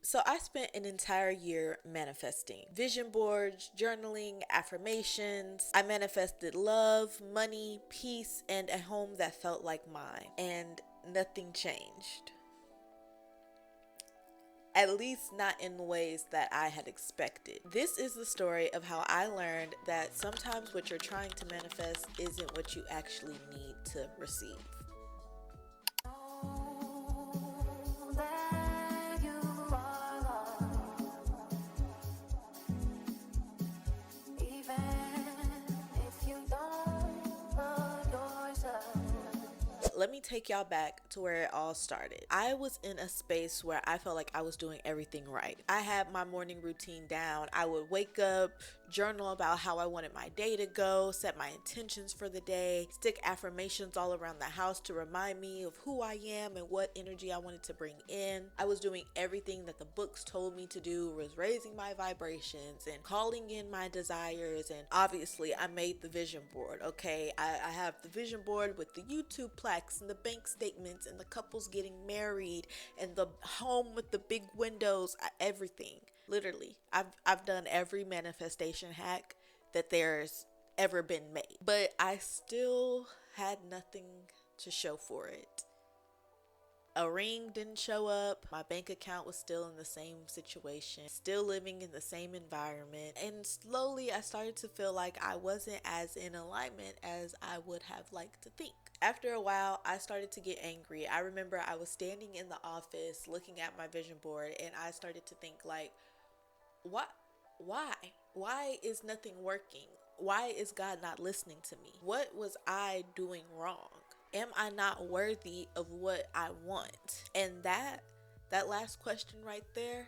So I spent an entire year manifesting vision boards, journaling, affirmations. I manifested love, money, peace, and a home that felt like mine. And nothing changed. At least not in the ways that I had expected. This is the story of how I learned that sometimes what you're trying to manifest isn't what you actually need to receive. Let me take y'all back to where it all started. I was in a space where I felt like I was doing everything right. I had my morning routine down. I would wake up, journal about how I wanted my day to go, set my intentions for the day, stick affirmations all around the house to remind me of who I am and what energy I wanted to bring in. I was doing everything that the books told me to do, was raising my vibrations and calling in my desires. And obviously, I made the vision board, okay? I have the vision board with the YouTube plaques and the bank statements and the couples getting married and the home with the big windows, everything. Literally, I've done every manifestation hack that there's ever been made. But I still had nothing to show for it. A ring didn't show up. My bank account was still in the same situation, still living in the same environment. And slowly I started to feel like I wasn't as in alignment as I would have liked to think. After a while, I started to get angry. I remember I was standing in the office looking at my vision board and I started to think like, what? Why? Why is nothing working? Why is God not listening to me? What was I doing wrong? Am I not worthy of what I want? And that last question right there,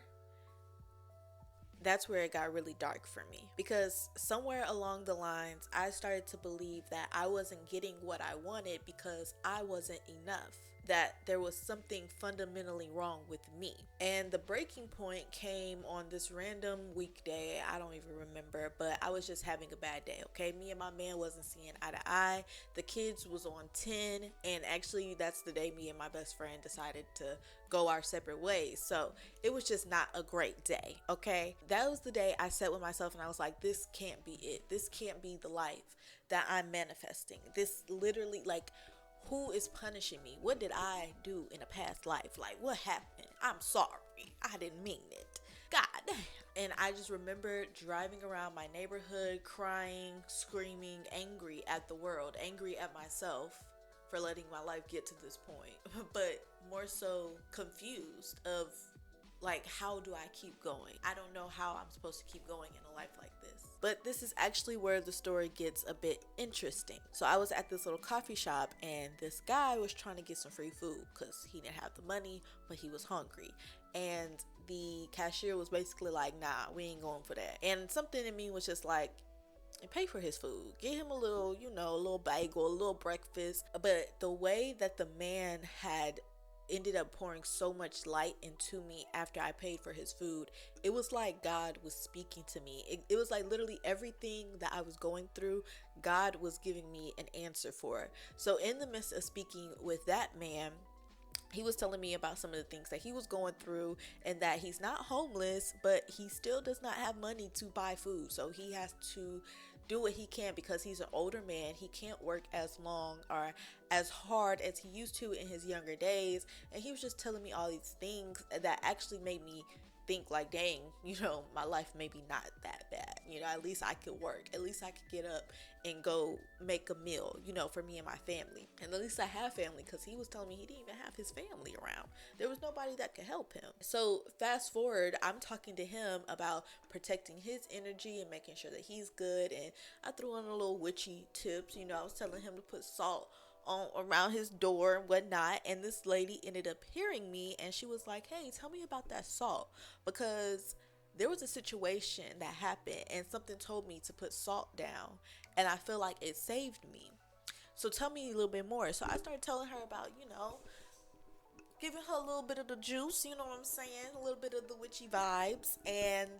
that's where it got really dark for me, because somewhere along the lines I started to believe that I wasn't getting what I wanted because I wasn't enough, that there was something fundamentally wrong with me. And the breaking point came on this random weekday. I don't even remember, but I was just having a bad day, okay? Me and my man wasn't seeing eye to eye. The kids was on 10, and actually that's the day me and my best friend decided to go our separate ways. So it was just not a great day, okay? That was the day I sat with myself and I was like, this can't be it. This can't be the life that I'm manifesting. This literally, like, who is punishing me? What did I do in a past life? Like, what happened? I'm sorry. I didn't mean it. God damn. And I just remember driving around my neighborhood, crying, screaming, angry at the world, angry at myself for letting my life get to this point, but more so confused of like, how do I keep going? I don't know how I'm supposed to keep going in a life like this. But this is actually where the story gets a bit interesting. So I was at this little coffee shop and this guy was trying to get some free food because he didn't have the money, but he was hungry. And the cashier was basically like, nah, we ain't going for that. And something in me was just like, and pay for his food. Get him a little, a little bagel, a little breakfast. But the way that the man had ended up pouring so much light into me after I paid for his food, it was like God was speaking to me. It was like literally everything that I was going through, God was giving me an answer for. So in the midst of speaking with that man, he was telling me about some of the things that he was going through and that he's not homeless, but he still does not have money to buy food. So he has to do what he can because he's an older man. He can't work as long or as hard as he used to in his younger days. And he was just telling me all these things that actually made me think like, dang, my life may be not that bad. At least I could work. At least I could get up and go make a meal, for me and my family. And at least I have family, because he was telling me he didn't even have his family around. There was nobody that could help him. So fast forward, I'm talking to him about protecting his energy and making sure that he's good. And I threw in a little witchy tips. I was telling him to put salt on around his door and whatnot. And this lady ended up hearing me and she was like, hey, tell me about that salt, because there was a situation that happened and something told me to put salt down and I feel like it saved me. So tell me a little bit more. So I started telling her about, giving her a little bit of the juice, you know what I'm saying? A little bit of the witchy vibes. And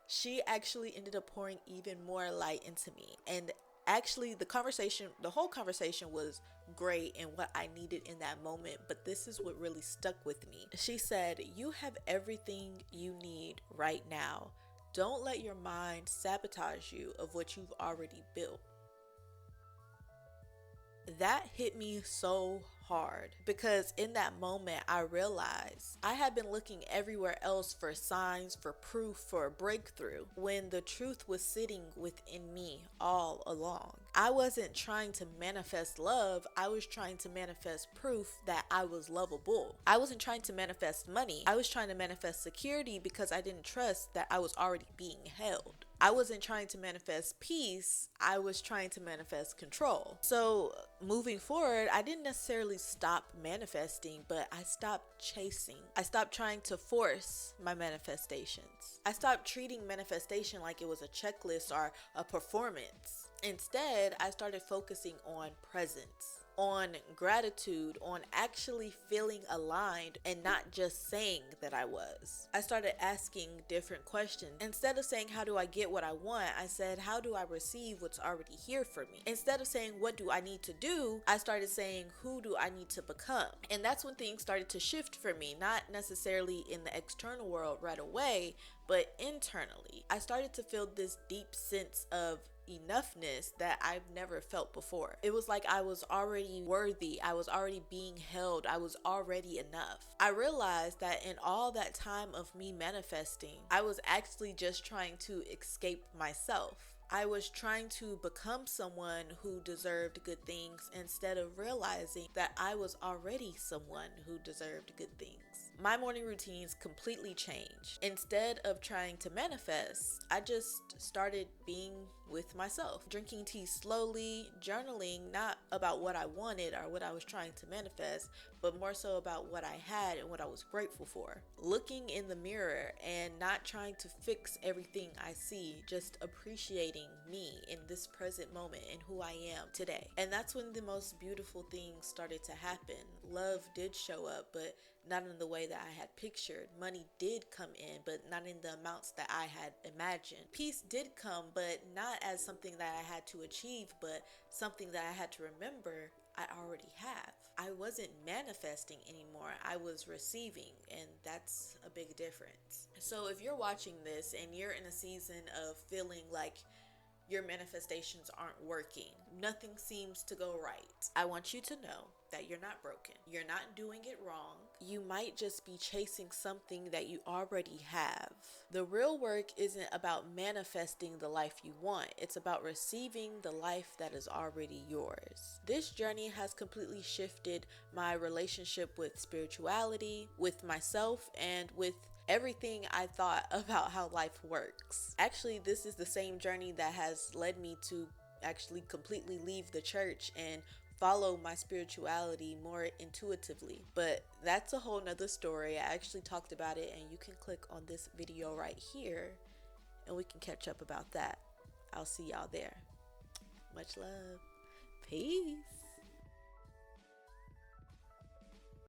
she actually ended up pouring even more light into me. And actually the whole conversation was great and what I needed in that moment, but this is what really stuck with me. She said, "You have everything you need right now. Don't let your mind sabotage you of what you've already built." That hit me so hard because in that moment I realized I had been looking everywhere else for signs, for proof, for a breakthrough when the truth was sitting within me all along. I wasn't trying to manifest love, I was trying to manifest proof that I was lovable. I wasn't trying to manifest money, I was trying to manifest security because I didn't trust that I was already being held. I wasn't trying to manifest peace, I was trying to manifest control. So, moving forward, I didn't necessarily stop manifesting, but I stopped chasing. I stopped trying to force my manifestations. I stopped treating manifestation like it was a checklist or a performance. Instead, I started focusing on presence, on gratitude, on actually feeling aligned and not just saying that I was. I started asking different questions. Instead of saying, "How do I get what I want?" I said, "How do I receive what's already here for me?" Instead of saying, "What do I need to do?" I started saying, "Who do I need to become?" And that's when things started to shift for me, not necessarily in the external world right away, but internally. I started to feel this deep sense of enoughness that I've never felt before. It was like I was already worthy, I was already being held, I was already enough. I realized that in all that time of me manifesting, I was actually just trying to escape myself. I was trying to become someone who deserved good things instead of realizing that I was already someone who deserved good things. My morning routines completely changed. Instead of trying to manifest, I just started being with myself, drinking tea slowly, journaling not about what I wanted or what I was trying to manifest, but more so about what I had and what I was grateful for. Looking in the mirror and not trying to fix everything I see, just appreciating me in this present moment and who I am today. And that's when the most beautiful things started to happen. Love did show up, but not in the way that I had pictured. Money did come in, but not in the amounts that I had imagined. Peace did come, but not as something that I had to achieve, but something that I had to remember I already have. I wasn't manifesting anymore, I was receiving, and that's a big difference. So if you're watching this and you're in a season of feeling like your manifestations aren't working, nothing seems to go right, I want you to know that you're not broken. You're not doing it wrong. You might just be chasing something that you already have. The real work isn't about manifesting the life you want. It's about receiving the life that is already yours. This journey has completely shifted my relationship with spirituality, with myself, and with everything I thought about how life works. Actually, this is the same journey that has led me to actually completely leave the church and follow my spirituality more intuitively. But that's a whole nother story. I actually talked about it, and you can click on this video right here and we can catch up about that. I'll see y'all there. Much love. Peace.